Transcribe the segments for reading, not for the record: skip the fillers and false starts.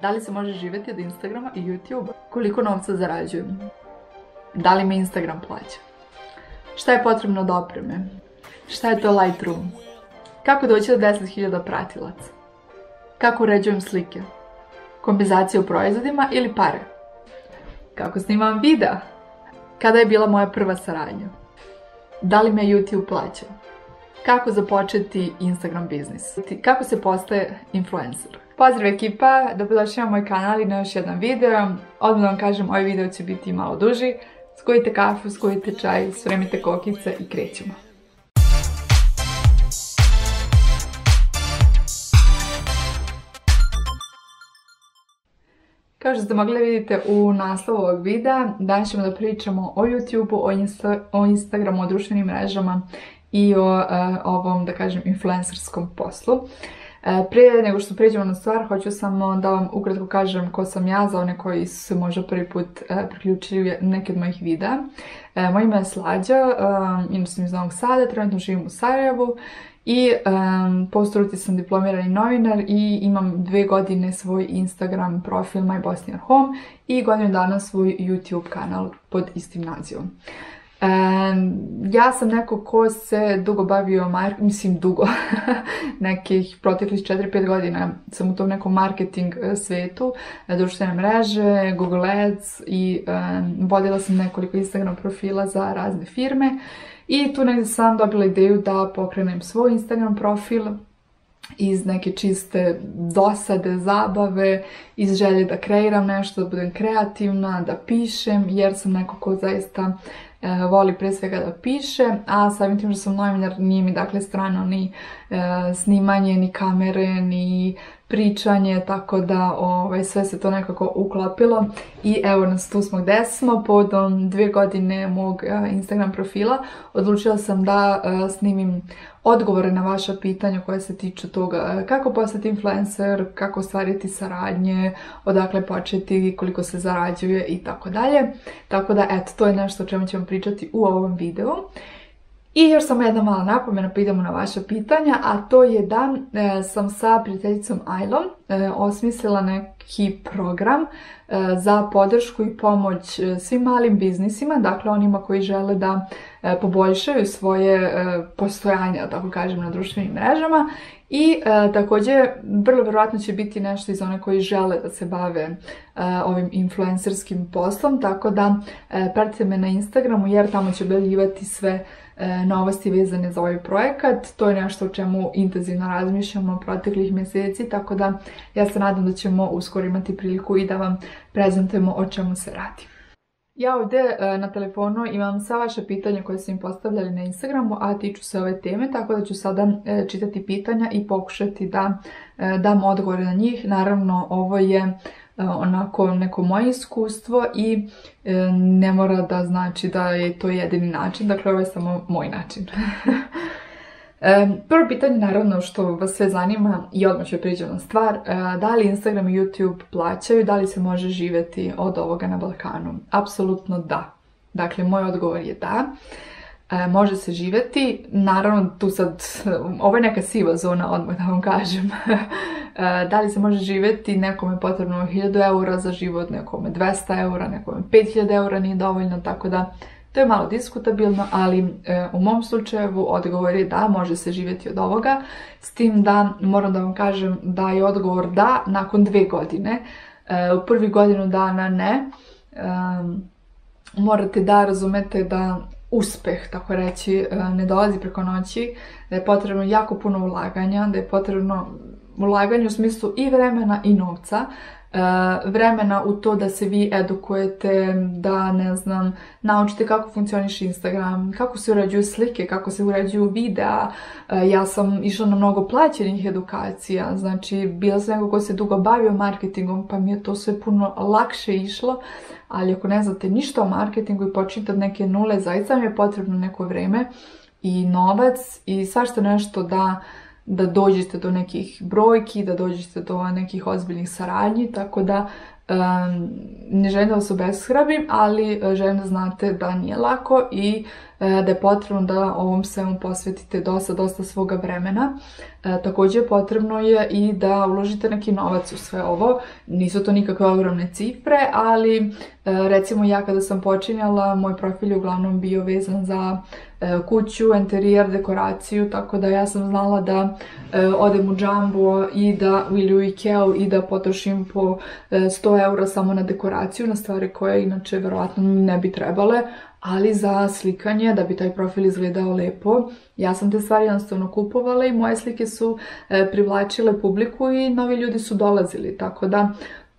Da li se može živjeti od Instagrama i YouTubea? Koliko novca zarađujem? Da li me Instagram plaća? Šta je potrebno od opreme? Šta je to Lightroom? Kako doći do 10.000 pratilaca? Kako uređujem slike? Kompenzacija u proizvodima ili pare? Kako snimam videa? Kada je bila moja prva saradnja? Da li me YouTube plaća? Kako započeti Instagram biznis? Kako se postaje influencer? Pozdrav ekipa, dobrodošli na moj kanal i na još jedan video. Odmah da vam kažem, ovaj video će biti malo duži. Skujite kafu, skujite čaj, spremite kokice i krećemo. Kao što ste mogli vidite u naslovu ovog videa, danas ćemo da pričamo o YouTubeu, o Instagramu, o društvenim mrežama i o ovom, da kažem, influencerskom poslu. Prije nego što prijeđemo na stvar, hoću samo da vam ukratko kažem ko sam ja, za one koji su se možda prvi put priključili neke od mojih videa. Moje ime je Slađa, inače sam iz Novog Sada, trenutno živim u Sarajevu i po struci sam diplomirani novinar i imam 2 godine svoj Instagram profil My Bosnian Home i godinu dana svoj YouTube kanal pod istim nazivom. Ja sam neko ko se dugo bavio, nekih proteklih 4-5 godina sam u tom nekom marketing svetu, društvene mreže, Google Ads i vodila sam nekoliko Instagram profila za razne firme i tu negdje sam dobila ideju da pokrenem svoj Instagram profil iz neke čiste dosade, zabave, iz želje da kreiram nešto, da budem kreativna, da pišem, jer sam neko ko zaista voli pre svega da piše, a samim tim što sam novinar nije mi dakle strano ni snimanje, ni kamere, ni pričanje, tako da sve se to nekako uklopilo i evo nas, tu smo gde smo. Povodom 2 godine mog Instagram profila odlučila sam da snimim odgovore na vaša pitanja koje se tiču toga kako postati influencer, kako ostvariti saradnje, odakle početi, koliko se zarađuje i tako dalje. Tako da eto, to je nešto o čemu ćemo pričati u ovom videu. I još samo jedna mala napomena pa idemo na vaša pitanja, a to je da sam sa prijateljicom Ajlom osmislila neki program za podršku i pomoć svim malim biznisima, dakle onima koji žele da poboljšaju svoje postojanje, da tako kažem, na društvenim mrežama. I također vrlo vjerojatno će biti nešto iz one koji žele da se bave ovim influencerskim poslom, tako da pratite me na Instagramu jer tamo ću objavljivati sve novosti vezane za ovaj projekat. To je nešto o čemu intenzivno razmišljamo proteklih mjeseci, tako da ja se nadam da ćemo uskoro imati priliku i da vam prezentujemo o čemu se radi. Ja ovdje na telefonu imam sva vaše pitanja koje su mi postavljali na Instagramu, a tiču se ove teme, tako da ću sada čitati pitanja i pokušati da dam odgovore na njih. Naravno, ovo je onako neko moje iskustvo i ne mora da znači da je to jedini način, dakle ovo je samo moj način. Prvo pitanje, naravno, što vas sve zanima i odmah ću prijeđem na stvar, da li Instagram i YouTube plaćaju, da li se može živjeti od ovoga na Balkanu? Apsolutno da. Dakle, moj odgovor je da. Može se živjeti, naravno tu sad, ovo je neka siva zona, odmah da vam kažem. Da li se može živjeti, nekome je potrebno 1000 eura za život, nekome 200 eura, nekome 5000 eura nije dovoljno, tako da to je malo diskutabilno, ali u mom slučaju odgovor je da, može se živjeti od ovoga, s tim da moram da vam kažem da je odgovor da nakon 2 godine. U prvih godinu dana ne. Morate da razumete da uspeh, tako reći, ne dolazi preko noći, da je potrebno jako puno ulaganja, da je potrebno ulaganje u smislu i vremena i novca. Vremena u to da se vi edukujete, da, ne znam, naučite kako funkcioniše Instagram, kako se uređuju slike, kako se uređuju videa. Ja sam išla na mnogo plaćenih edukacija, znači bila sam neko ko se dugo bavio marketingom, pa mi je to sve puno lakše išlo, ali ako ne znate ništa o marketingu i počinite od neke nule, zaista mi je potrebno neko vreme i novac i svašta nešto da da dođete do nekih brojki, da dođete do nekih ozbiljnih saradnji, tako da ne želim da vas obeshrabrim, ali želim da znate da nije lako i da je potrebno da ovom svemu posvetite dosta svoga vremena. Također potrebno je i da uložite neki novac u sve ovo. Nisu to nikakve ogromne cifre, ali recimo ja kada sam počinjala, moj profil je uglavnom bio vezan za kuću, interijer, dekoraciju, tako da ja sam znala da odem u Jumbo ili u Ikea i da potrošim po 100 eura samo na dekoraciju, na stvari koje inače verovatno ne bi trebale, ali za slikanje, da bi taj profil izgledao lepo, ja sam te stvari jednostavno kupovala i moje slike su privlačile publiku i novi ljudi su dolazili, tako da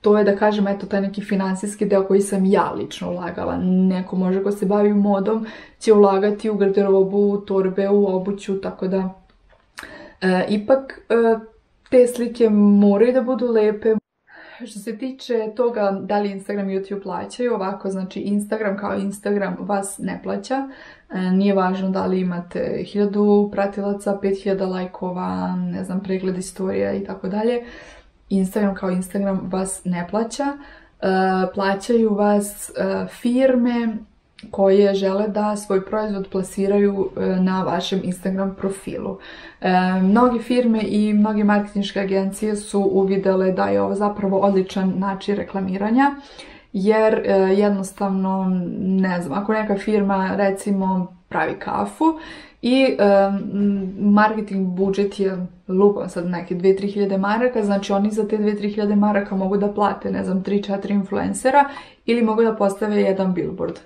to je, da kažem, eto, taj neki finansijski deo koji sam ja lično ulagala. Neko može ko se bavi modom će ulagati u garderobu, u torbe, u obuću, tako da ipak te slike moraju da budu lepe. Što se tiče toga da li Instagram i YouTube plaćaju, ovako, znači Instagram kao Instagram vas ne plaća. Nije važno da li imate 1000 pratilaca, 5000 lajkova, ne znam, pregled istorija i tako dalje. Instagram kao Instagram vas ne plaća. Plaćaju vas firme koje žele da svoj proizvod plasiraju na vašem Instagram profilu. Mnoge firme i mnoge marketinške agencije su uvidele da je ovo zapravo odličan način reklamiranja, jer jednostavno, ne znam, ako neka firma recimo pravi kafu i marketing budžet je lupam sad neke 2-3 hiljade maraka, znači oni za te 2-3 hiljade maraka mogu da plate, ne znam, 3-4 influencera ili mogu da postave jedan billboard.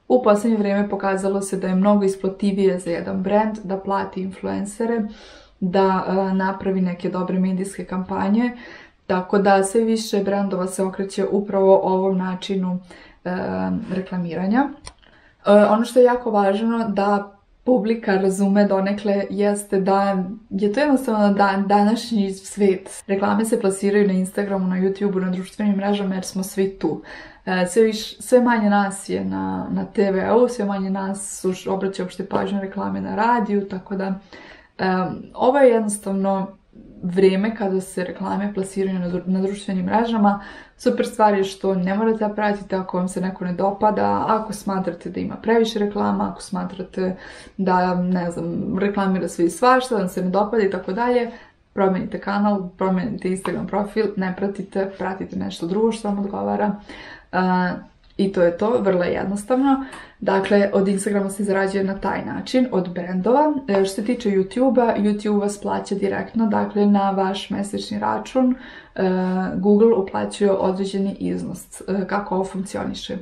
U posljednje vrijeme pokazalo se da je mnogo isplativije za jedan brand da plati influencere, da napravi neke dobre medijske kampanje, tako da sve više brandova se okreće upravo ovom načinu reklamiranja. Ono što je jako važno da publika razume donekle jeste da je to jednostavno današnji svet. Reklame se plasiraju na Instagramu, na YouTubeu, na društvenim mrežama jer smo svi tu. Sve manje nas je na TV-u, sve manje nas obraća uopšte pažnju reklame na radiju, tako da ovo je jednostavno vrijeme kada se reklame plasiraju na društvenim mrežama. Super stvar je što ne morate da pratite ako vam se neko ne dopada, ako smatrate da ima previše reklama, ako smatrate da, ne znam, reklamira sve i svašta, da vam se ne dopada i tako dalje, promenite kanal, promenite Instagram profil, ne pratite, pratite nešto drugo što vam odgovara. I to je to, vrlo jednostavno. Dakle, od Instagrama se zarađuje na taj način, od brendova. Što se tiče YouTube-a, YouTube vas plaća direktno, dakle na vaš mesečni račun Google uplaćuje određeni iznos. Kako ovo funkcioniše?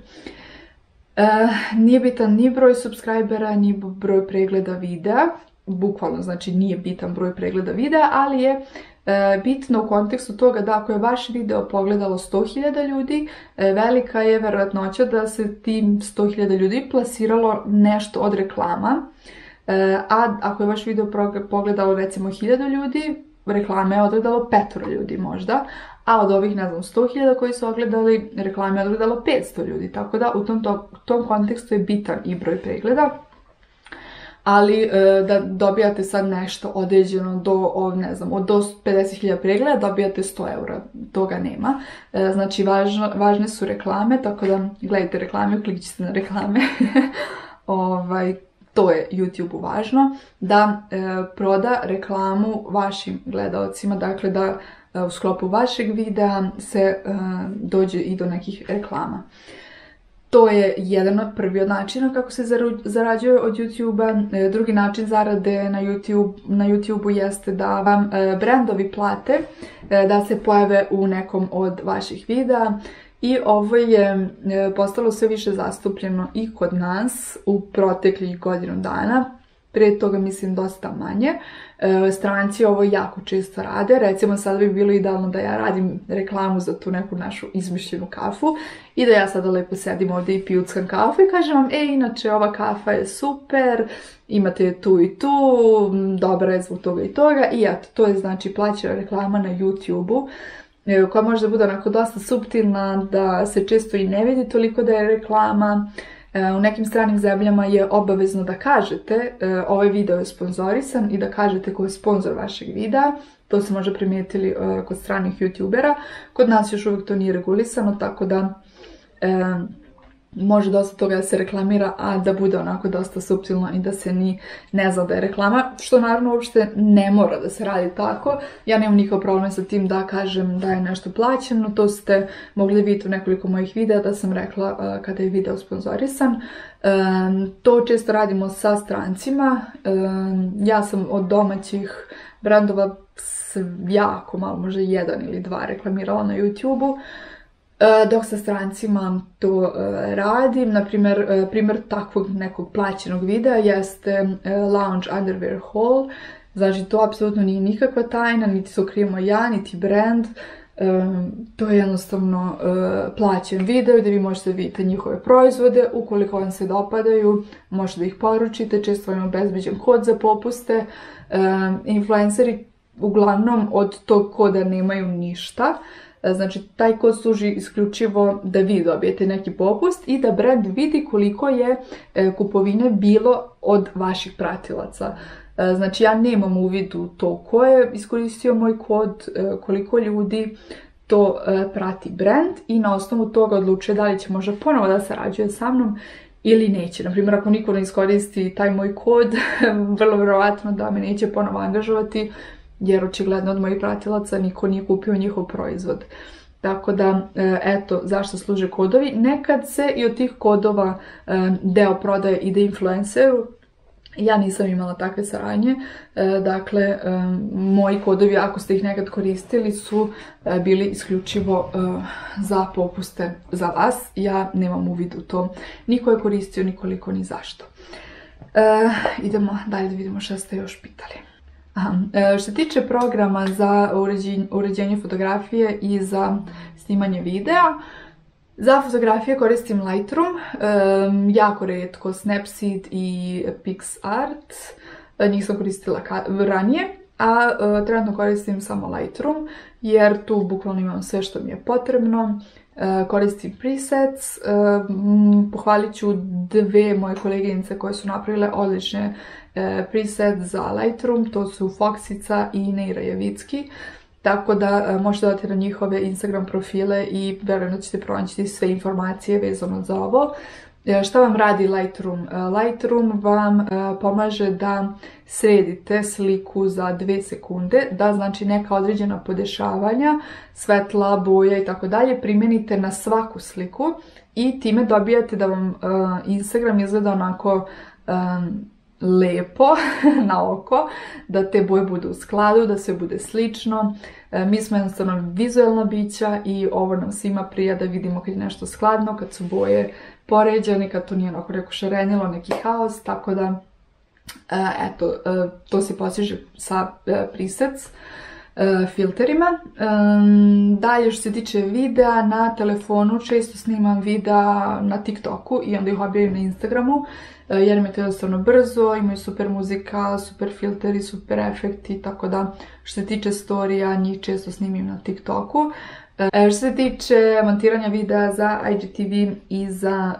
Nije bitan ni broj subscribera, ni broj pregleda videa, bukvalno znači nije bitan broj pregleda videa, ali je bitno u kontekstu toga da ako je vaš video pogledalo 100.000 ljudi, velika je verovatnoća da se tim 100.000 ljudi plasiralo nešto od reklama, a ako je vaš video pogledalo recimo 1000 ljudi, reklame je odgledalo 5 ljudi možda, a od ovih, ne znam, 100.000 koji su ogledali, reklame je odgledalo 500 ljudi, tako da u tom kontekstu je bitan i broj pregleda. Ali da dobijate sad nešto određeno do, ne znam, do 50.000 pregleda dobijate 100 eura, toga nema. Znači važne su reklame, tako da gledajte reklame, klikćite na reklame. To je YouTube-u važno, da proda reklamu vašim gledalcima, dakle da u sklopu vašeg videa se dođe i do nekih reklama. To je jedan od prvi od načina kako se zarađuje od YouTube-a. Drugi način zarade na YouTube-u jeste da vam brendovi plate da se pojave u nekom od vaših videa. I ovo je postalo sve više zastupljeno i kod nas u proteklih godinu dana. Prije toga mislim dosta manje. Stranci ovo jako često rade. Recimo sad bi bilo idealno da ja radim reklamu za tu neku našu izmišljenu kafu i da ja sada lepo sedim ovdje i pijuckam kafu i kažem vam, inače ova kafa je super, imate tu i tu, dobra je zbog toga i toga i eto, to je znači plaćena reklama na YouTube-u koja može da bude onako dosta suptilna, da se često i ne vidi toliko da je reklama. U nekim stranim zemljama je obavezno da kažete ovaj video je sponzorisan i da kažete ko je sponzor vašeg videa. To se možda primijetili kod stranih youtubera. Kod nas još uvijek to nije regulisano, tako da može dosta toga da se reklamira, a da bude onako dosta suptilno i da se ni ne zna da je reklama, što naravno uopšte ne mora da se radi tako. Ja nemam nikakav problem sa tim da kažem da je nešto plaćeno, to ste mogli vidjeti u nekoliko mojih videa da sam rekla kada je video sponzorisan. To često radimo sa strancima. Ja sam od domaćih brandova jako malo, možda 1 ili 2 reklamirala na YouTube-u. Dok sa strancima to radim, na primjer takvog nekog plaćenog videa jeste Lounge Underwear Haul. Znači to apsolutno nije nikakva tajna, niti se okrivamo ja, niti brand. To je jednostavno plaćen video gdje vi možete vidjeti njihove proizvode. Ukoliko vam se dopadaju, možete da ih poručite, često vam je obezbeđen kod za popuste. Influenceri uglavnom od tog koda nemaju ništa. Znači, taj kod služi isključivo da vi dobijete neki popust i da brand vidi koliko je kupovine bilo od vaših pratilaca. Znači, ja nemam uvid u to ko je iskoristio moj kod, koliko ljudi to prati brand i na osnovu toga odlučuje da li će možda ponovo da sarađuje sa mnom ili neće. Naprimjer, ako niko ne iskoristi taj moj kod, vrlo vjerovatno da me neće ponovo angažovati, jer očigledno od mojih pratilaca niko nije kupio njihov proizvod. Tako da, eto, zašto služe kodovi. Nekad se i od tih kodova deo prodaje ide influenceru. Ja nisam imala takve saradnje. Dakle, moji kodovi, ako ste ih nekad koristili, su bili isključivo za popuste za vas. Ja nemam uvid u to. Niko je koristio, nikoliko, ni zašto. Idemo dalje da vidimo što ste još pitali. Što se tiče programa za uređenje fotografije i za snimanje videa, za fotografije koristim Lightroom, jako rijetko Snapseed i PixArt, njih sam koristila ranije, a trenutno koristim samo Lightroom jer tu bukvalno imam sve što mi je potrebno. Koristim presets, pohvalit ću 2 moje koleginice koje su napravile odlične preset za Lightroom, to su Foxica i Neira Javicki, tako da možete dati na njihove Instagram profile i verujem da ćete pronaći sve informacije vezano za ovo. Šta vam radi Lightroom? Lightroom vam pomaže da sredite sliku za 2 sekunde, da znači neka određena podešavanja, svetla, boja i tako dalje primenite na svaku sliku i time dobijate da vam Instagram izgleda onako lepo na oko, da te boje budu u skladu, da sve bude slično. Mi smo jednostavno vizualna bića i ovo nam svima prija da vidimo kad je nešto skladno, kad su boje poređane, kad to nije onako neko šarenilo, neki haos, tako da eto, to se postiže sa presets filterima. Dalje, što se tiče videa, na telefonu često snimam videa na TikToku i onda ih objavim na Instagramu, jer mi je to jednostavno brzo, imaju super muzika, super filteri, super efekti, tako da što se tiče storija, njih često snimim na TikToku. Što se tiče montiranja videa za IGTV i za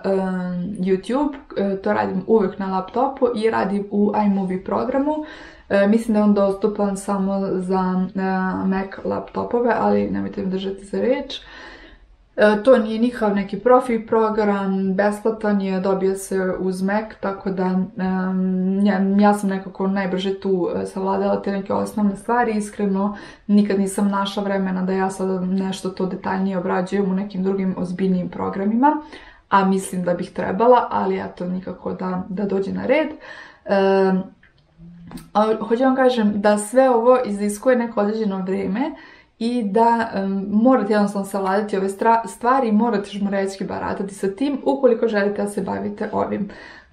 YouTube, to radim uvijek na laptopu i radim u iMovie programu. Mislim da je on dostupan samo za Mac laptopove, ali nemojte mi držati za reč. To nije nikakav neki profi program, besplatan je, dobija se uz Mac, tako da ja sam nekako najbrže tu savladala te neke osnovne stvari. Iskreno, nikad nisam našla vremena da ja sada nešto to detaljnije obrađujem u nekim drugim ozbiljnijim programima, a mislim da bih trebala, ali eto nikako da dođe na red. Hoću vam kažem da sve ovo iziskuje neko određeno vrijeme i da morate jednostavno savladati ove stvari i morate žmurečki baratati sa tim ukoliko želite da se bavite ovim.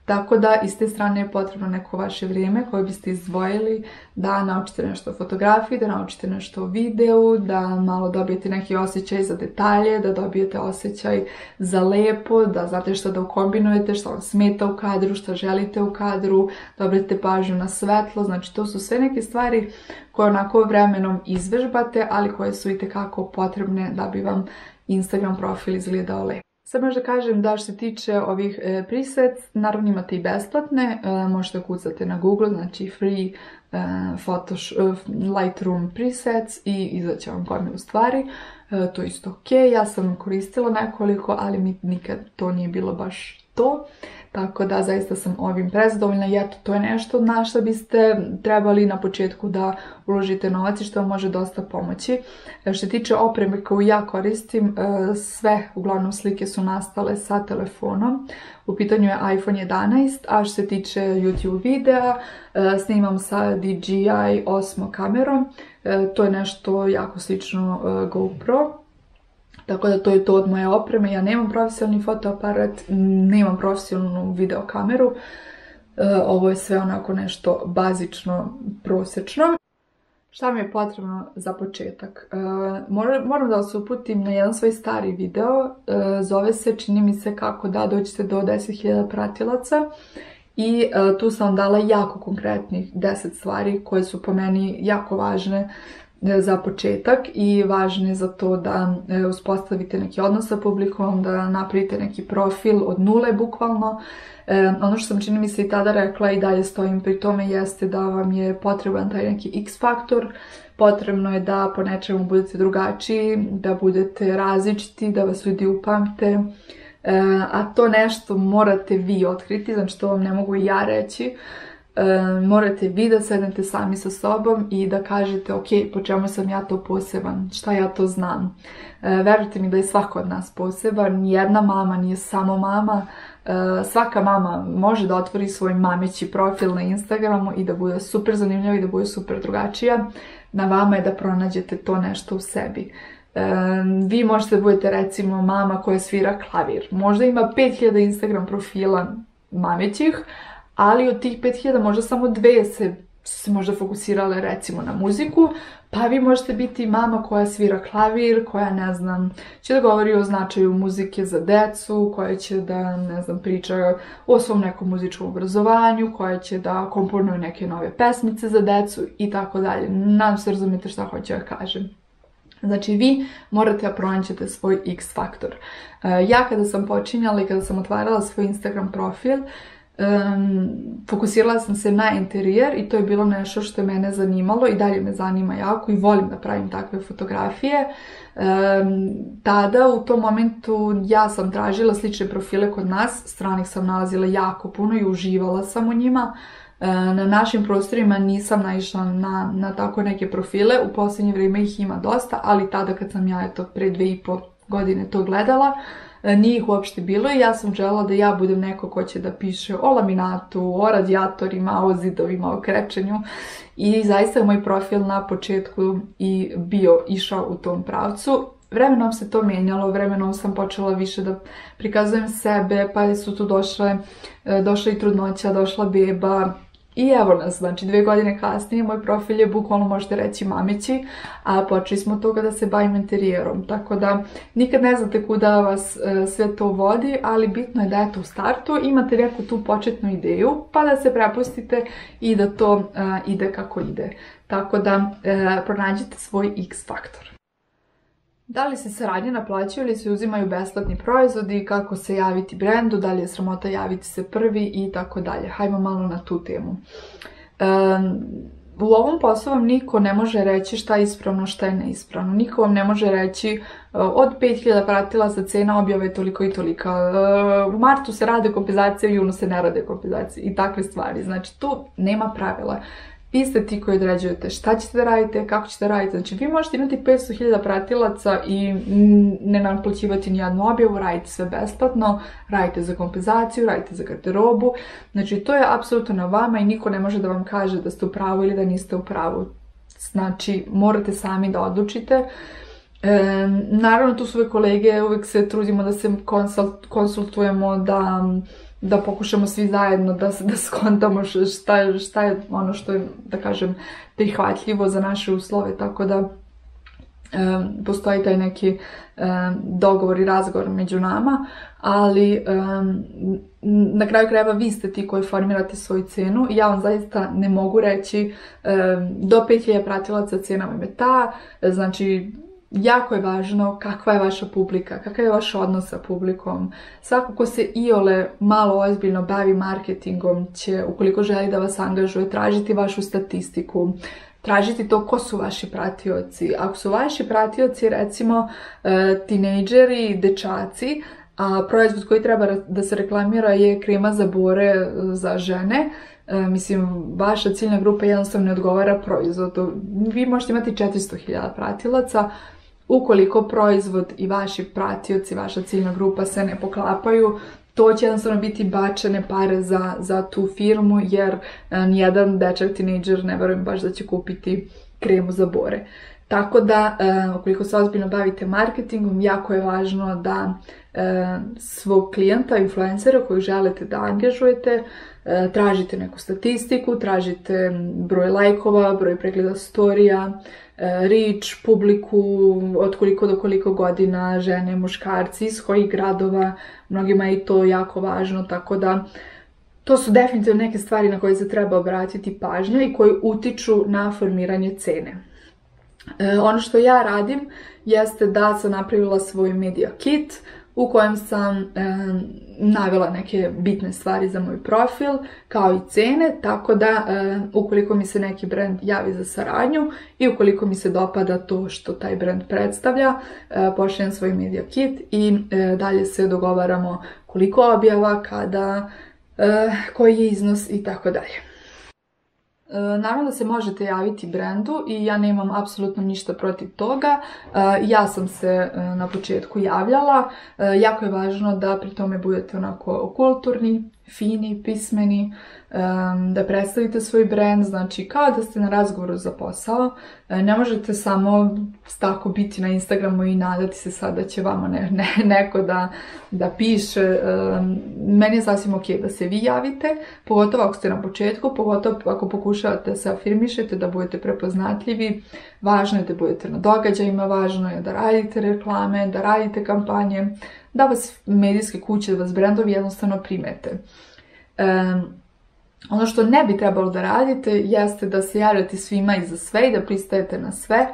Tako da iz te strane je potrebno neko vaše vrijeme koje biste izdvojili da naučite nešto o fotografiji, da naučite nešto o videu, da malo dobijete neki osjećaj za detalje, da dobijete osjećaj za lepo, da znate što da ukombinujete, što vam smeta u kadru, što želite u kadru, da obratite pažnju na svetlo. Znači to su sve neke stvari koje onako vremenom izvežbate, ali koje su itekako potrebne da bi vam Instagram profil izgledao lepo. Sad možda kažem da što se tiče ovih presets, naravno imate i besplatne, možete kucati na Google, znači free Lightroom presets i izaće vam gomilu stvari. To je isto ok, ja sam koristila nekoliko, ali mi nikad to nije bilo baš to. Tako da zaista sam ovim prezadovoljna i eto, to je nešto na što biste trebali na početku da uložite novac i što vam može dosta pomoći. Što se tiče opreme koju ja koristim, sve uglavnom slike su nastale sa telefonom. U pitanju je iPhone 11, a što se tiče YouTube videa, snimam sa DJI Osmo kamerom. To je nešto jako slično GoPro. Tako da to je to od moje opreme. Ja nemam profesionalni fotoaparat, nemam profesionalnu videokameru. Ovo je sve onako nešto bazično, prosječno. Šta mi je potrebno za početak? Moram da vas uputim na jedan svoj stari video. Zove se, čini mi se, kako da dođete do 10.000 pratilaca. I tu sam vam dala jako konkretnih 10 stvari koje su po meni jako važne za početak i važne za to da uspostavite neki odnos sa publikom, da napravite neki profil od nule bukvalno. Ono što sam, čini mi se, i tada rekla i dalje stojim pri tome jeste da vam je potreban taj neki X faktor. Potrebno je da po nečemu budete drugačiji, da budete različiti, da vas ljudi upamte. A to nešto morate vi otkriti, znači to vam ne mogu i ja reći. Morate vi da sednete sami sa sobom i da kažete ok, po čemu sam ja to poseban, šta ja to znam. Verujte mi da je svako od nas poseban, nijedna mama nije samo mama. Svaka mama može da otvori svoj mameći profil na Instagramu i da bude super zanimljiva i da bude super drugačija. Na vama je da pronađete to nešto u sebi. Vi možete da budete recimo mama koja svira klavir. Možda ima 5000 Instagram profila mamećih, ali od tih 5000 možda samo 2 se možda fokusirale recimo na muziku, pa vi možete biti mama koja svira klavir, koja, ne znam, će da govori o značaju muzike za decu, koja će da, ne znam, priča o svom nekom muzičkom obrazovanju, koja će da komponuje neke nove pesmice za decu i tako dalje. Nadam se razumijete šta hoću da kažem. Znači, vi morate da pronađete svoj X faktor. Ja kada sam počinjala i kada sam otvarala svoj Instagram profil, fokusirala sam se na interijer i to je bilo nešto što je mene zanimalo i dalje me zanima jako i volim da pravim takve fotografije. Tada u tom momentu ja sam tražila slične profile kod nas, stranih sam nalazila jako puno i uživala sam u njima. Na našim prostorima nisam naišla na tako neke profile, u posljednje vrijeme ih ima dosta, ali tada kad sam ja pre 2,5 godine to gledala, nije ih uopšte bilo i ja sam želela da ja budem neko ko će da piše o laminatu, o radijatorima, o zidovima, o krečenju i zaista je moj profil na početku i bio išao u tom pravcu. Vremenom se to mijenjalo, vremenom sam počela više da prikazujem sebe, pa su tu došla i trudnoća, došla beba. I evo nas, znači 2 godine kasnije moj profil je bukvalno, možete reći, mameći, a počeli smo od toga da se bavimo interijerom, tako da nikad ne znate kuda vas sve to vodi, ali bitno je da eto u startu imate neku tu početnu ideju, pa da se prepustite i da to ide kako ide. Tako da pronađite svoj X faktor. Da li se saradnje naplaćuju ili se uzimaju besplatni proizvodi, kako se javiti brendu, da li je sramota javiti se prvi i tako dalje. Hajmo malo na tu temu. U ovom poslu vam niko ne može reći šta je ispravno, šta je neispravno. Niko vam ne može reći od 5000 pratilaca cena objave je toliko i tolika. U martu se rade kompenzacije, u junu se ne rade kompenzacije i takve stvari. Znači tu nema pravila. Vi ste ti koji određujete šta ćete da radite, kako ćete da radite. Znači, vi možete imati 500.000 pratilaca i ne naplaćivati nijednu objavu, radite sve besplatno, radite za kompenzaciju, radite za garderobu. Znači, to je apsolutno na vama i niko ne može da vam kaže da ste u pravu ili da niste u pravu. Znači, morate sami da odlučite. Naravno, tu su ove kolege, uvijek se trudimo da se konsultujemo, da pokušamo svi zajedno da skontamo šta je ono što je, da kažem, prihvatljivo za naše uslove, tako da postoji taj neki dogovor i razgovor među nama, ali na kraju krajeva vi ste ti koji formirate svoju cenu i ja vam zaista ne mogu reći do 5000 pratilaca cena vam je ta, znači jako je važno kakva je vaša publika, kakav je vaš odnos sa publikom. Svako ko se iole malo ozbiljno bavi marketingom će, ukoliko želi da vas angažuje, tražiti vašu statistiku, tražiti to ko su vaši pratioci. Ako su vaši pratioci recimo tinejdžeri, dečaci, a proizvod koji treba da se reklamira je krema za bore za žene, mislim, vaša ciljna grupa jednostavno ne odgovara proizvodu. Vi možete imati 400.000 pratilaca, ukoliko proizvod i vaši pratioci, vaša ciljna grupa se ne poklapaju, to će jednostavno biti bačene pare za tu firmu, jer nijedan dečak tinejdžer ne verujem baš da će kupiti kremu za bore. Tako da, ukoliko se ozbiljno bavite marketingom, jako je važno da svog klijenta, influencera koji želite da angažujete, tražite neku statistiku, tražite broj lajkova, broj pregleda storija, reach, publiku, od koliko do koliko godina, žene, muškarci, iz kojih gradova, mnogima je i to jako važno, tako da to su definitivno neke stvari na koje se treba obratiti pažnja i koje utiču na formiranje cene. Ono što ja radim jeste da sam napravila svoj media kit u kojem sam navela neke bitne stvari za moj profil, kao i cene, tako da ukoliko mi se neki brand javi za saradnju i ukoliko mi se dopada to što taj brand predstavlja, pošaljem svoj media kit i dalje se dogovaramo koliko objava, kada, koji je iznos i tako dalje. Naravno da se možete javiti brendu i ja nemam apsolutno ništa protiv toga. Ja sam se na početku javljala. Jako je važno da pri tome budete onako kulturni, fini, pismeni, da predstavite svoj brend, znači kao da ste na razgovoru za posao. Ne možete samo tako biti na Instagramu i nadati se sad da će vama neko da piše. Meni je sasvim ok da se vi javite, pogotovo ako ste na početku, pogotovo ako pokušavate da se afirmišete, da budete prepoznatljivi. Važno je da budete na događajima, važno je da radite reklame, da radite kampanje, da vas medijske kuće, da vas brendovi jednostavno primete. Ono što ne bi trebalo da radite jeste da se javljate svima i za sve i da pristajete na sve.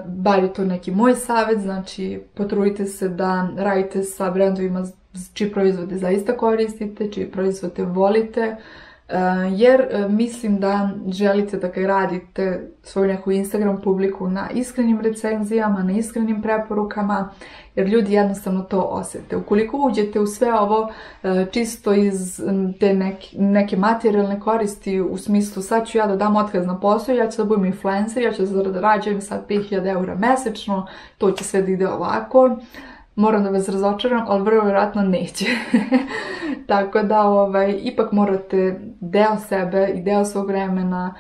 Bar je to neki moj savjet, znači potrudite se da radite sa brendovima čiji proizvode zaista koristite, čiji proizvode volite, jer mislim da želite da ga radite svoju neku Instagram publiku na iskrenim recenzijama, na iskrenim preporukama, jer ljudi jednostavno to osjete. Ukoliko uđete u sve ovo čisto iz te neke materijalne koristi, u smislu sad ću ja da dam otkaz na posao, ja ću da budem influencer, ja ću da zarađujem sad 5000 € mesečno, to će sve da ide ovako, moram da vas razočaram, ali vrlo vjerojatno neće. Tako da ipak morate deo sebe i deo svog vremena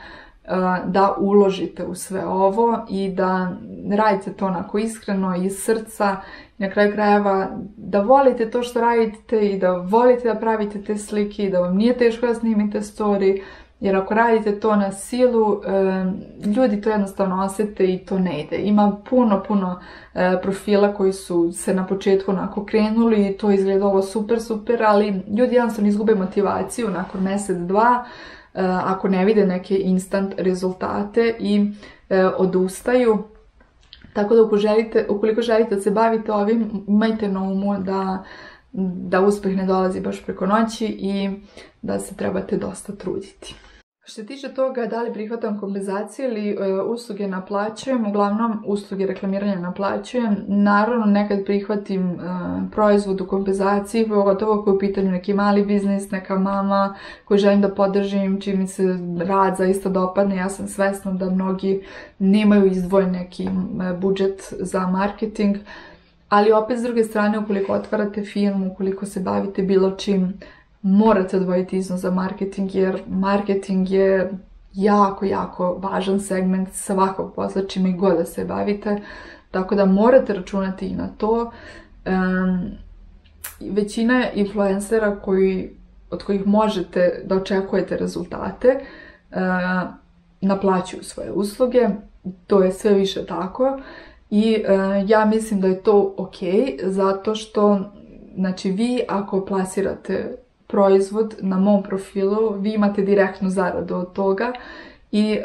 da uložite u sve ovo i da radite to onako iskreno iz srca i na kraju krajeva da volite to što radite i da volite da pravite te slike i da vam nije teško da snimite story, jer ako radite to na silu, ljudi to jednostavno osjete i to ne ide. Ima puno profila koji su se na početku onako krenuli i to izgledalo super, ali ljudi jednostavno izgube motivaciju nakon mjesec, dva, ako ne vide neke instant rezultate i odustaju. Tako da ukoliko želite da se bavite ovim, imajte na umu da uspjeh ne dolazi baš preko noći i da se trebate dosta truditi. Što se tiče toga da li prihvatam kompenzaciju ili usluge naplaćujem, uglavnom usluge reklamiranja naplaćujem. Naravno nekad prihvatim proizvod u kompenzaciji, pogotovo ako je u pitanju neki mali biznis, neka mama koju želim da podržim, čiji mi se rad zaista dopadne. Ja sam svesna da mnogi nemaju izdvojen neki budžet za marketing, ali opet s druge strane ukoliko otvarate firmu, ukoliko se bavite bilo čim, morate odvojiti iznos za marketing, jer marketing je jako važan segment svakog posla, čime god da se bavite, tako da morate računati i na to. Većina influencera od kojih možete da očekujete rezultate naplaćuju svoje usluge, to je sve više tako i ja mislim da je to ok, zato što znači vi ako plasirate proizvod na mom profilu, vi imate direktnu zaradu od toga i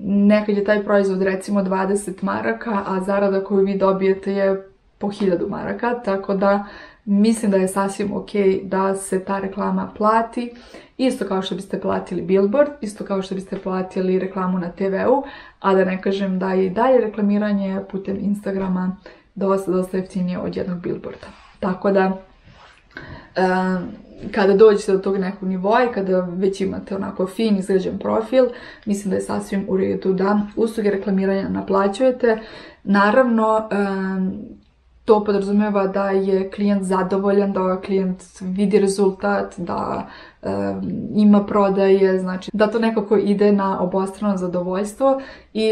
nekad je taj proizvod recimo 20 maraka, a zarada koju vi dobijete je po 1000 maraka, tako da mislim da je sasvim ok da se ta reklama plati, isto kao što biste platili billboard, isto kao što biste platili reklamu na TV-u, a da ne kažem da je i dalje reklamiranje putem Instagrama dosta jeftinije od jednog billboarda. Tako da, kada dođete do tog nekog nivoa i kada već imate onako fin izgrađen profil, mislim da je sasvim u redu da usluge reklamiranja naplaćujete. Naravno, to podrazumijeva da je klijent zadovoljan, da klijent vidi rezultat, da ima prodaje, znači da to nekako ide na obostrano zadovoljstvo i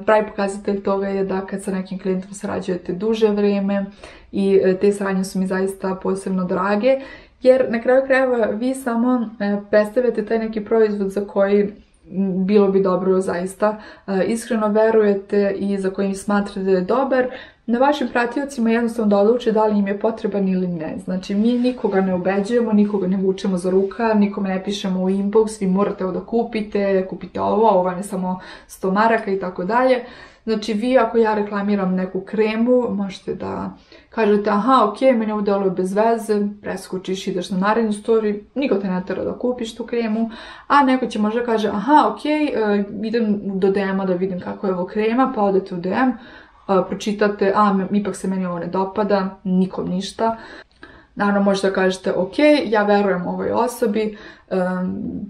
pravi pokazatelj toga je da kad sa nekim klijentom sarađujete duže vrijeme i te saradnje su mi zaista posebno drage, jer na kraju krajeva vi samo predstavljate taj neki proizvod za koji bilo bi dobro zaista iskreno verujete i za koji smatrate da je dobar. Na vašim pratiocima jednostavno da odluče da li im je potreban ili ne. Znači, mi nikoga ne ubeđujemo, nikoga ne vučemo za ruka, nikome ne pišemo u inbox, vi morate ovo da kupite ovo vam je samo 100 maraka i tako dalje. Znači, vi ako ja reklamiram neku kremu, možete da kažete, aha, ok, meni ovo deluje bez veze, preskočiš, ideš na narednu story, niko te ne tera da kupiš tu kremu, a neko će možda kaže, aha, ok, idem do DM-a da vidim kako je ovo krema, pa odete u DM, pročitate, ipak se meni ovo ne dopada, nikom ništa. Naravno, možete da kažete, ok, ja verujem ovoj osobi,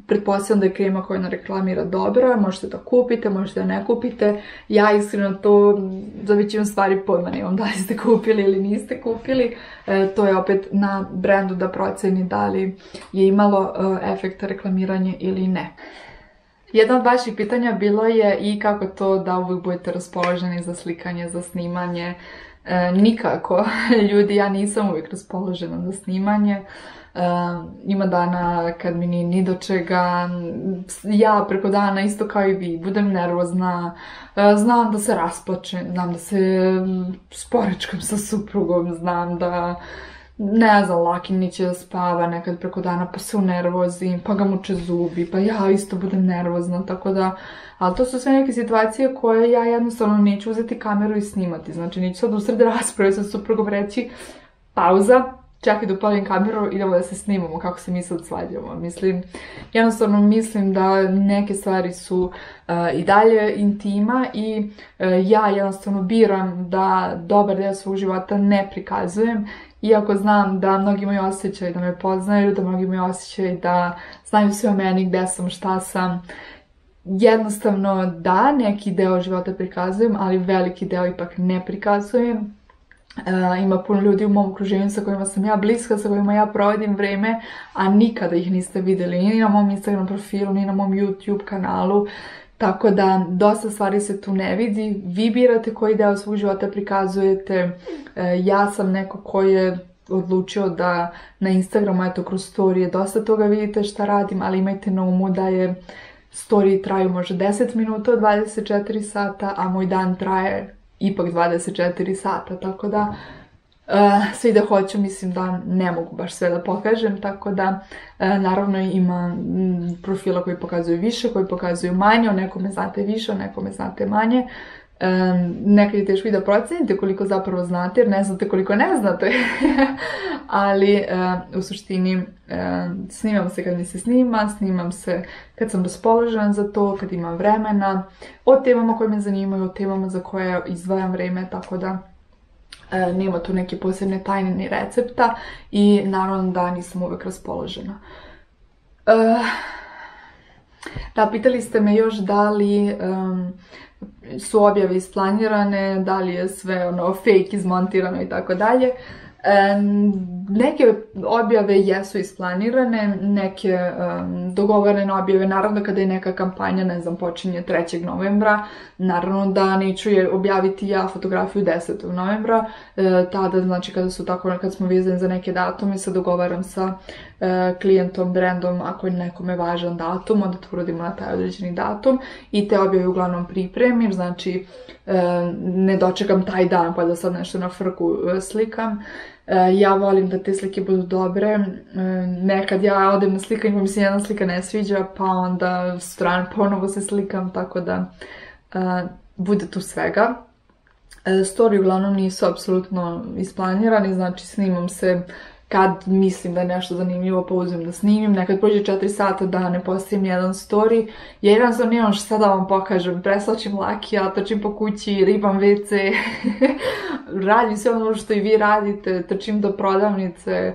pretpostavljam da je krema koja ona reklamira dobra, možete da kupite, možete da ne kupite. Ja iskreno to za većinu stvari pojma nemam da li ste kupili ili niste kupili. To je opet na brendu da proceni da li je imalo efekta reklamiranje ili ne. Jedno od vaših pitanja bilo je i kako to da uvijek budete raspoloženi za slikanje, za snimanje. Nikako, ljudi, ja nisam uvijek raspoložena za snimanje. Ima dana kad mi nije ni do čega, ja preko dana isto kao i vi, budem nervozna, znam da se rasplačem, znam da se sporečkam sa suprugom, znam da ne znam, Lakin neće da spava nekad preko dana pa se unervozim, pa ga muče zubi, pa ja isto budem nervozna, tako da, ali to su sve neke situacije koje ja jednostavno neću uzeti kameru i snimati, znači neću sad usred rasprave sa suprugom reći pauza, čekaj da upalim kameru, idemo da se snimamo kako se mi sad svađamo. Jednostavno mislim da neke stvari su i dalje intima i ja jednostavno biram da dobar deo svog života ne prikazujem, iako znam da mnogi imaju osjećaj da me poznaju, da mnogi imaju osjećaj da znaju sve o meni, gde sam, šta sam. Jednostavno da, neki deo života prikazujem, ali veliki deo ipak ne prikazujem. Ima puno ljudi u mom okruženju sa kojima sam ja bliska, sa kojima ja provodim vreme, a nikada ih niste vidjeli ni na mom Instagram profilu, ni na mom YouTube kanalu. Tako da, dosta stvari se tu ne vidi. Vi birate koji deo svog života prikazujete. Ja sam neko koji je odlučio da na Instagramu, eto, kroz storije dosta toga vidite šta radim, ali imajte na umu da je storije traju možda 10 minuta od 24 sata, a moj dan traje ipak 24 sata, tako da svi da hoću, mislim da ne mogu baš sve da pokažem, tako da naravno ima profila koji pokazuju više, koji pokazuju manje, o nekome znate više, o nekome znate manje. Nekad je teško i da procenite koliko zapravo znate, jer ne znate koliko ne znate, ali u suštini snimam se kad mi se snima, snimam se kad sam raspoložena za to, kad imam vremena, o temama koje me zanimaju, o temama za koje izdvajam vreme, tako da nema tu neke posebne tajne ni recepta i naravno da nisam uvek raspoložena. Da, pitali ste me još da li su objave isplanirane, da li je sve ono fake izmontirano i tako dalje. Neke objave jesu isplanirane, neke dogovorene objave, naravno kada je neka kampanja, ne znam, počinje 3. novembra, naravno da neću je objaviti ja fotografiju 10. novembra, tada, znači kad smo vezani za neke datume, se dogovaram sa klijentom, brendom, ako je nekome važan datum, onda to uradimo na taj određeni datum i te objave uglavnom pripremim, znači ne dočekam taj dan pa da sad nešto na frku slikam. Ja volim da te slike budu dobre. Nekad ja odem na slikanje pa mi se jedna slika ne sviđa, pa onda sutradan ponovo se slikam, tako da bude tu svega. Story uglavnom nisu apsolutno isplanirani, znači snimam se kad mislim da je nešto zanimljivo pa uzmem da snimim. Nekad prođe 4 sata da ne postavim jedan story. Ja jednostavno nemam šta da vam pokažem. Preslačim lakija, trčim po kući, ribam WC, radim sve ono što i vi radite, trčim do prodavnice,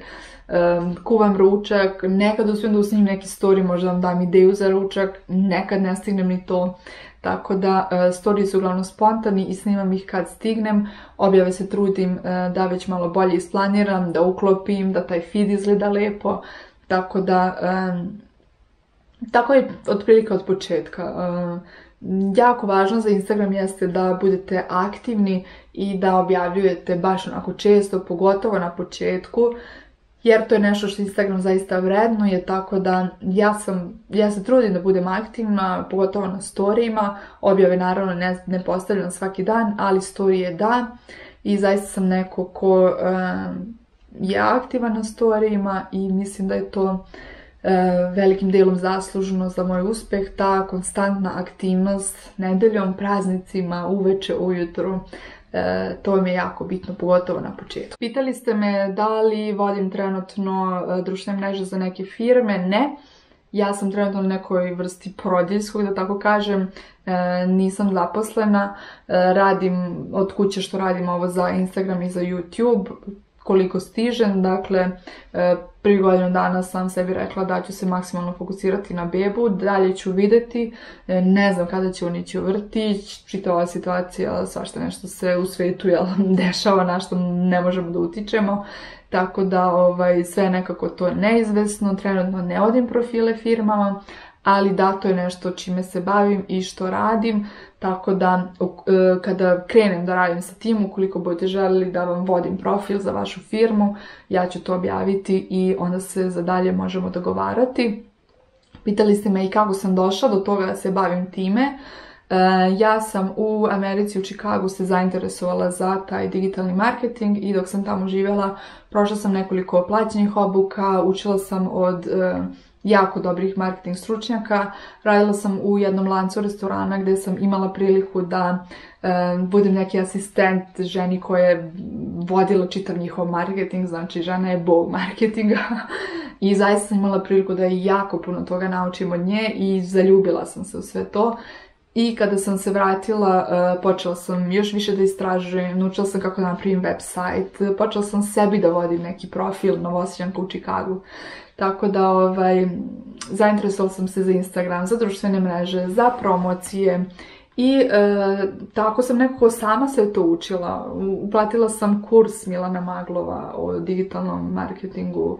kuvam ručak. Nekad uspijem da usnimim neki story, možda vam dam ideju za ručak, nekad ne stignem ni to. Tako da stories su uglavnom spontani i snimam ih kad stignem. Objave se trudim da već malo bolje isplaniram, da uklopim, da taj feed izgleda lepo. Tako da, tako je otprilike od početka. Jako važno za Instagram jeste da budete aktivni i da objavljujete baš onako često, pogotovo na početku. Jer to je nešto što Instagram zaista vrednuje, tako da ja se trudim da budem aktivna, pogotovo na storijima. Objave naravno ne postavljam svaki dan, ali storije da. I zaista sam neko ko je aktivan na storijima i mislim da je to velikim delom zaslužno za moj uspeh, ta konstantna aktivnost nedeljom, praznicima, uveče, ujutru. To mi je jako bitno, pogotovo na početku. Pitali ste me da li vodim trenutno društvene mreže za neke firme. Ne. Ja sam trenutno na nekoj vrsti porodiljskog, da tako kažem. Nisam zaposlena. Radim od kuće što radim ovo za Instagram i za YouTube. Koliko stižem, dakle, prvi godinu dana sam sebi rekla da ću se maksimalno fokusirati na bebu, dalje ću videti, ne znam kada će on ići u vrtić, čitava situacija, svašta nešto se u svetu dešava, na što ne možemo da utičemo, tako da sve nekako to je neizvesno, trenutno ne vodim profile firmama, ali da, to je nešto čime se bavim i što radim, tako da kada krenem da radim sa tim, ukoliko budete želeli da vam vodim profil za vašu firmu, ja ću to objaviti i onda se za dalje možemo dogovarati. Pitali ste me i kako sam došla do toga da se bavim time. Ja sam u Americi, u Chicagu se zainteresovala za taj digitalni marketing i dok sam tamo živjela, prošla sam nekoliko plaćenih obuka, učila sam od jako dobrih marketing stručnjaka. Radila sam u jednom lancu restorana gdje sam imala priliku da budem neki asistent ženi koja je vodila čitav njihov marketing, znači žena je bog marketinga i zaista sam imala priliku da jako puno toga naučim od nje i zaljubila sam se u sve to. I kada sam se vratila, počela sam još više da istražujem, naučila sam kako da napravim website, počela sam sebi da vodim neki profil Novosađanka u Chicagu. Tako da zainteresovala sam se za Instagram, za društvene mreže, za promocije i tako sam nekako sama se to učila. Uplatila sam kurs Milana Maglova o digitalnom marketingu,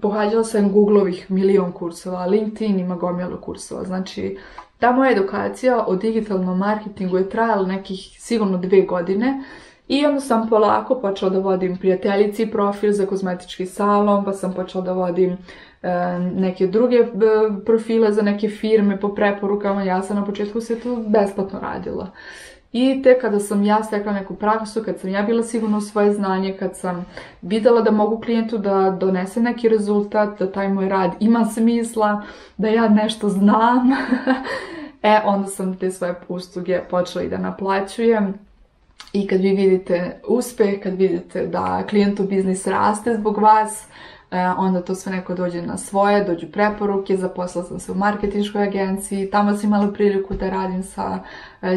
pohađala sam Googlovih milion kursova, LinkedIn ima gomilu kursova, znači ta moja edukacija o digitalnom marketingu je trajala nekih sigurno 2 godine. I onda sam polako počela da vodim prijateljici profil za kozmetički salon, pa sam počela da vodim neke druge profile za neke firme po preporukama. Ja sam na početku sve to besplatno radila. I tek kada sam ja stekla neku praksu, kad sam ja bila sigurna u svoje znanje, kad sam videla da mogu klijentu da donese neki rezultat, da taj moj rad ima smisla, da ja nešto znam, onda sam te svoje usluge počela i da naplaćujem. I kad vi vidite uspeh, kad vidite da klijentov biznis raste zbog vas, onda to sve neko dođe na svoje, dođu preporuke, zaposlila sam se u marketinškoj agenciji, tamo sam imala priliku da radim sa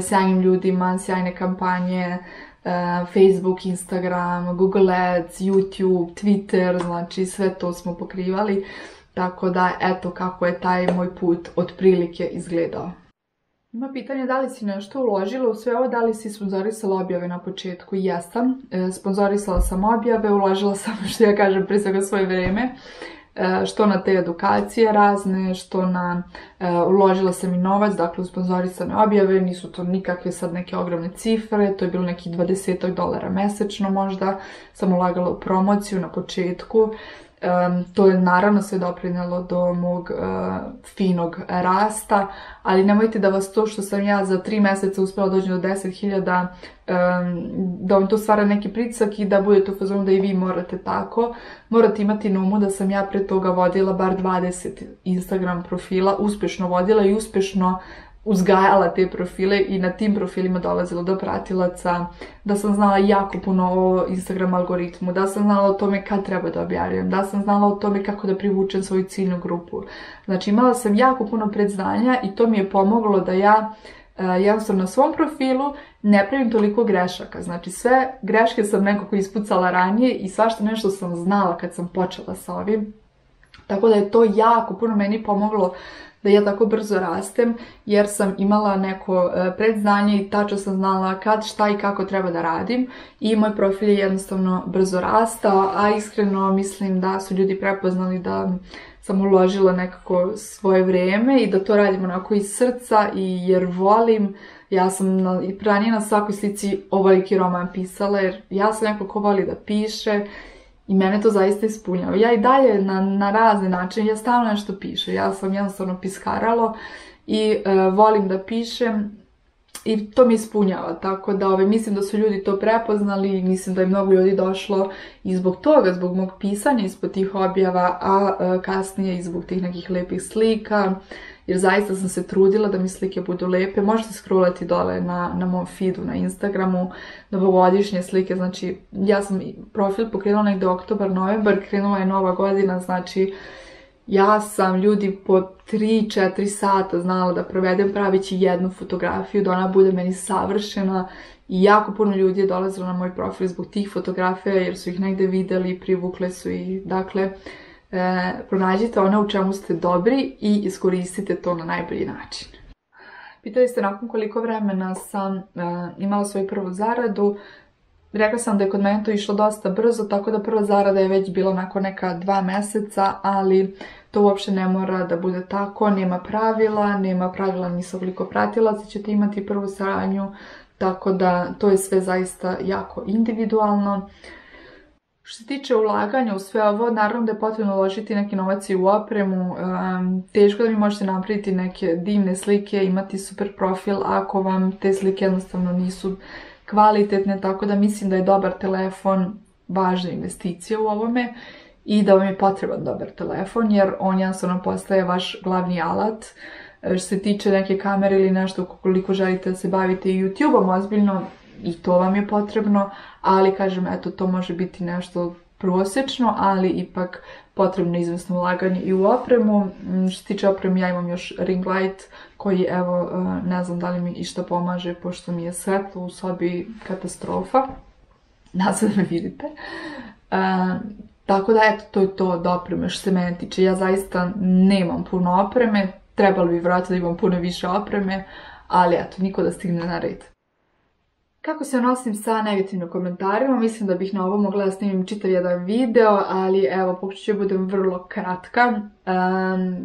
sjajnim ljudima, sjajne kampanje, Facebook, Instagram, Google Ads, YouTube, Twitter, znači sve to smo pokrivali, tako da eto kako je taj moj put otprilike izgledao. Ima pitanje da li si nešto uložila u sve ovo, da li si sponzorisala objave na početku? Jesam. Sponzorisala sam objave, uložila sam, što ja kažem, pre svega svoje vreme, što na te edukacije razne, što na, uložila sam i novac, dakle u sponzorisane objave, nisu to nikakve sad neke ogromne cifre, to je bilo nekih $20 mesečno možda, sam ulagala u promociju na početku. To je naravno sve doprinelo do mog finog rasta, ali nemojte da vas to što sam ja za 3 mjeseca uspjela doći do 10.000, da vam to stvara neki pritisak i da budete u fazonu da i vi morate tako. Morate imati na umu da sam ja pre toga vodila bar 20 Instagram profila, uspješno vodila i uspješno uzgajala te profile i na tim profilima dolazilo do pratilaca, da sam znala jako puno o Instagram algoritmu, da sam znala o tome kad treba da objavljam, da sam znala o tome kako da privučem svoju ciljnu grupu. Znači imala sam jako puno predznanja i to mi je pomoglo da ja jednostavno na svom profilu ne pravim toliko grešaka. Znači sve greške sam nekako ispucala ranije i svašta nešto sam znala kad sam počela sa ovim. Tako da je to jako puno meni pomoglo da ja tako brzo rastem, jer sam imala neko predznanje i tačno sam znala kad, šta i kako treba da radim i moj profil je jednostavno brzo rastao, a iskreno mislim da su ljudi prepoznali da sam uložila nekako svoje vrijeme i da to radim onako iz srca i jer volim. Ja sam ranije na svakoj slici ovoliki roman pisala, jer ja sam neko ko voli da piše i mene to zaista ispunjava. Ja i dalje na razne načine, ja stalno nešto pišem. Ja sam jednostavno piskaralo i volim da pišem i to mi ispunjava. Tako da mislim da su ljudi to prepoznali i mislim da je mnogo ljudi došlo i zbog toga, zbog mog pisanja ispod tih objava, a kasnije i zbog tih nekih lepih slika. Jer zaista sam se trudila da mi slike budu lepe. Možete scrollati dole na mom feedu na Instagramu, novogodišnje slike. Znači, ja sam profil pokrenula negde oktobar, novembar, krenula je nova godina, znači ja sam ljudi po 3-4 sata znala da provedem pravići jednu fotografiju, da ona bude meni savršena i jako puno ljudi je dolazilo na moj profil zbog tih fotografija jer su ih negde videli, privukle su ih, dakle, pronađite one u čemu ste dobri i iskoristite to na najbolji način. Pitali ste nakon koliko vremena sam imala svoju prvu zaradu. Rekla sam da je kod mene to išlo dosta brzo, tako da prva zarada je već bila nakon neka 2 mjeseca, ali to uopšte ne mora da bude tako, nema pravila ni sa koliko pratilaca ćete imati prvu saradnju, tako da to je sve zaista jako individualno. Što se tiče ulaganja u sve ovo, naravno da je potrebno uložiti neki novac i u opremu. Teško da vi možete napraviti neke divne slike, imati super profil ako vam te slike jednostavno nisu kvalitetne, tako da mislim da je dobar telefon važna investicija u ovome i da vam je potreban dobar telefon jer on jednostavno postaje vaš glavni alat. Što se tiče neke kamere ili nešto koliko želite da se bavite YouTube-om ozbiljno, i to vam je potrebno, ali kažem, eto, to može biti nešto prosječno, ali ipak potrebno izvesno ulaganje i u opremu. Što se tiče opreme, ja imam još ring light koji, evo, ne znam da li mi išta pomaže, pošto mi je svetlo u sobi katastrofa. Nadam se da me vidite. Tako da, eto, to je to od opreme što se mene tiče. Ja zaista nemam puno opreme, trebalo bi vjerojatno da imam puno više opreme, ali eto, niko da stigne na red. Kako se nosim sa negativnim komentarima? Mislim da bih na ovo mogla da snimim čitav jedan video, ali evo, pokušat ću budem vrlo kratka.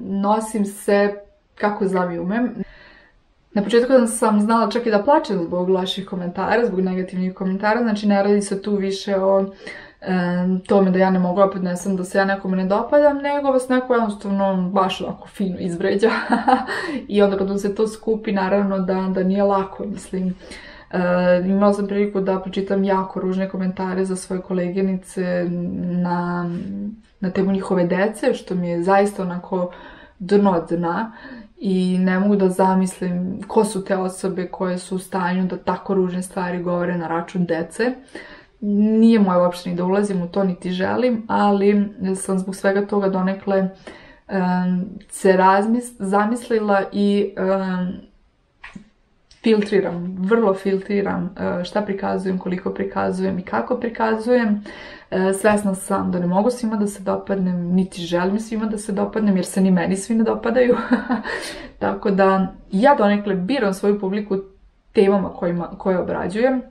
Nosim se kako znam i umem. Na početku sam znala čak i da plačem zbog loših komentara, zbog negativnih komentara, znači ne radi se tu više o tome da ja ne mogu opet nesam da se ja nekome ne dopadam, nego vas neko jednostavno baš onako fino izvređa. I onda kad vam se to skupi, naravno da nije lako, mislim. Imala sam priliku da pročitam jako ružne komentare za svoje koleginice na temu njihove dece, što mi je zaista onako dno dna i ne mogu da zamislim ko su te osobe koje su u stanju da tako ružne stvari govore na račun dece. Nije moje uopšte ni da ulazim u to, niti želim, ali sam zbog svega toga donekle se zamislila i vrlo filtriram šta prikazujem, koliko prikazujem i kako prikazujem. Svesna sam da ne mogu svima da se dopadnem, niti želim svima da se dopadnem, jer se ni meni svi ne dopadaju. Tako da ja donekle biram svoju publiku temama koje obrađujem.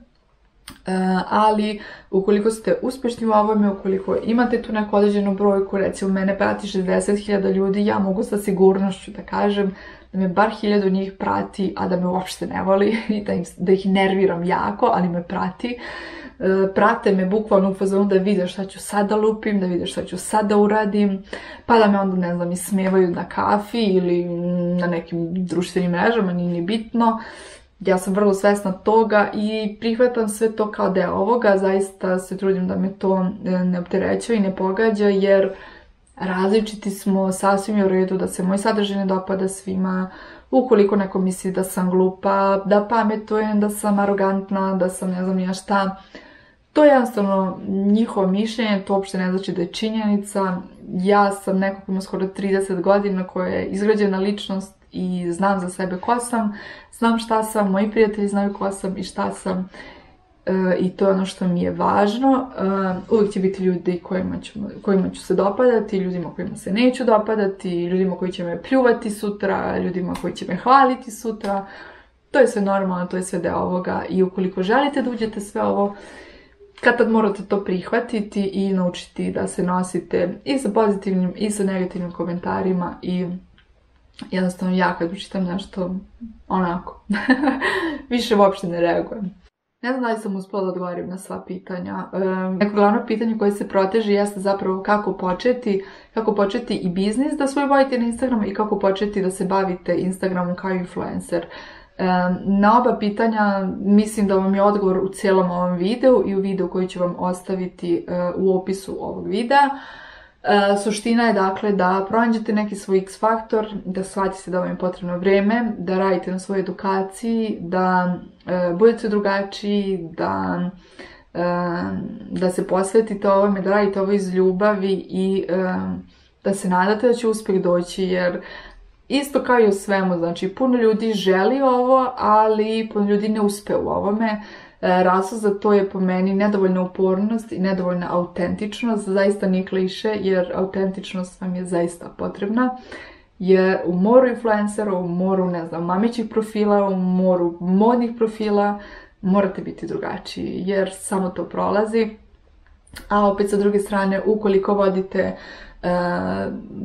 Ali ukoliko ste uspješni u ovome, ukoliko imate tu neku određenu brojku, recimo mene prati 60.000 ljudi, ja mogu sa sigurnošću da kažem da me bar 1000 njih prati, a da me uopšte ne voli i da ih nerviram jako, ali me prati. prate me bukvalno u fazonu da vide šta ću sad da lupim, da vide šta ću sad da uradim, pa da me onda, ne znam, ismevaju na kafi ili na nekim društvenim mrežama, nije ni bitno. Ja sam vrlo svesna toga i prihvatam sve to kao deo ovoga, zaista se trudim da me to ne opterećuje i ne pogađa, jer različiti smo, sasvim je u redu da se moj sadržaj ne dopada svima, ukoliko neko misli da sam glupa, da pametujem, da sam arogantna, da sam ne znam ja šta. To je jednostavno njihovo mišljenje, to uopšte ne znači da je činjenica. Ja sam neko ko ima skoro 30 godina, koja je izgrađena ličnost i znam za sebe ko sam, znam šta sam, moji prijatelji znaju ko sam i šta sam. I to je ono što mi je važno. Uvijek će biti ljudi kojima ću se dopadati, ljudima kojima se neću dopadati, ljudima koji će me pljuvati sutra, ljudima koji će me hvaliti sutra. To je sve normalno, to je sve deo ovoga i ukoliko želite da uđete sve ovo, kad tad morate to prihvatiti i naučiti da se nosite i sa pozitivnim i sa negativnim komentarima i jednostavno ja kad učitam nešto onako, više uopšte ne reagujem. Ne znam da li sam uspela da odgovorim na sva pitanja. Neko glavno pitanje koje se proteže jeste zapravo kako početi i biznis da svoj vodite na Instagramu i kako početi da se bavite Instagramom kao influencer. Na oba pitanja mislim da vam je odgovor u cijelom ovom videu i u videu koji ću vam ostaviti u opisu ovog videa. Suština je dakle da pronađete neki svoj X faktor, da shvatite da vam je potrebno vreme, da radite na svojoj edukaciji, da budete drugačiji, da se posvetite ovome, da radite ovo iz ljubavi i da se nadate da će uspjeh doći, jer isto kao i u svemu, znači puno ljudi želi ovo, ali puno ljudi ne uspe u ovome. Razlog za to je po meni nedovoljna upornost i nedovoljna autentičnost, zaista nije kliše, jer autentičnost vam je zaista potrebna. Jer u moru influencera, u moru, ne znam, mamićih profila, u moru modnih profila, morate biti drugačiji, jer samo to prolazi. A opet sa druge strane, ukoliko vodite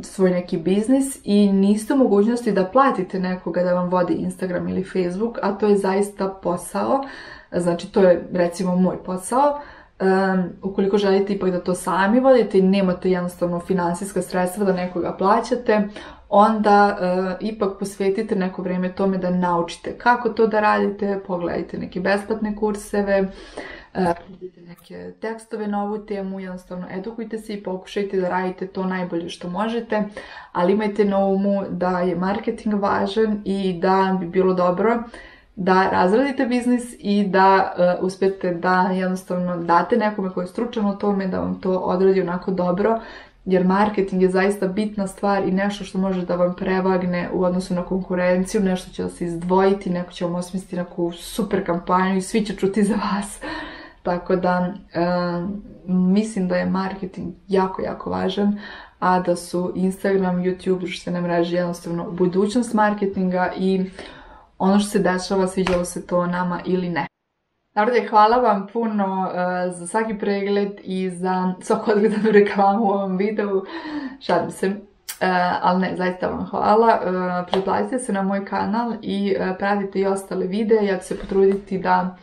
svoj neki biznis i niste u mogućnosti da platite nekoga da vam vodi Instagram ili Facebook, a to je zaista posao, znači to je recimo moj posao, ukoliko želite ipak da to sami vodite i nemate jednostavno finansijska sredstva da nekoga plaćate, onda ipak posvetite neko vrijeme tome da naučite kako to da radite, pogledajte neke besplatne kurseve, vidite neke tekstove na ovu temu, jednostavno edukujte se i pokušajte da radite to najbolje što možete, ali imajte na umu da je marketing važan i da bi bilo dobro da razradite biznis i da uspijete da jednostavno date nekome koji je stručan u tome da vam to odradi onako dobro, jer marketing je zaista bitna stvar i nešto što može da vam prevagne u odnosu na konkurenciju, nešto će da se izdvojiti, neko će vam osmisliti neku super kampanju i svi će čuti za vas. Tako da mislim da je marketing jako, jako važan, a da su Instagram, YouTube, društvene mreže jednostavno budućnost marketinga i ono što se dešava, sviđalo se to nama ili ne. Narode, hvala vam puno za svaki pregled i za svaku odgledanu reklamu u ovom videu. Šalim se. Ali ne, zaista vam hvala. Pretplatite se na moj kanal i pratite i ostale videe. Ja ću se potruditi da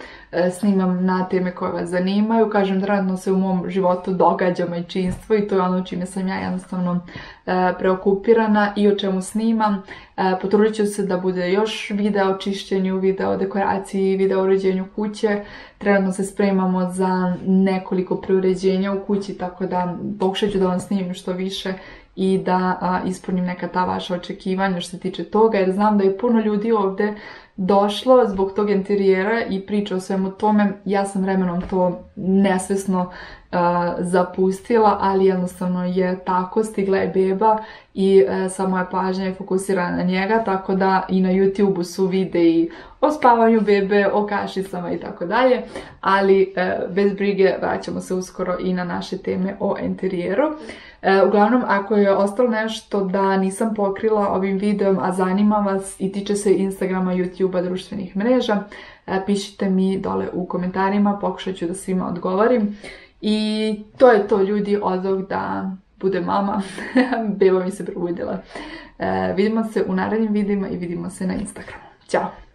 snimam na teme koje vas zanimaju. Kažem, trenutno se u mom životu događa majčinstvo i to je ono čime sam ja jednostavno preokupirana i o čemu snimam. Potrudit ću se da bude još videa o čišćenju, video o dekoraciji, video o uređenju kuće. Trenutno se spremamo za nekoliko preuređenja u kući, tako da pokušat ću da vam snimim što više i da ispunim neka ta vaša očekivanja što se tiče toga, jer znam da je puno ljudi ovdje došlo zbog tog interijera i priča o svemu tome. Ja sam vremenom to nesvesno zapustila, ali jednostavno je tako, stigla je beba i sva moja pažnja je fokusirana na njega, tako da i na YouTube-u su videi o spavanju bebe, o kašicama i tako dalje, ali bez brige vraćamo se uskoro i na naše teme o interijeru. Uglavnom, ako je ostalo nešto da nisam pokrila ovim videom, a zanima vas i tiče se Instagrama, YouTube-a, društvenih mreža, pišite mi dole u komentarima, pokušat ću da svima odgovorim. I to je to, ljudi, odlog da bude mama. Beba mi se probudila. Vidimo se u narednim videima i vidimo se na Instagramu. Ćao!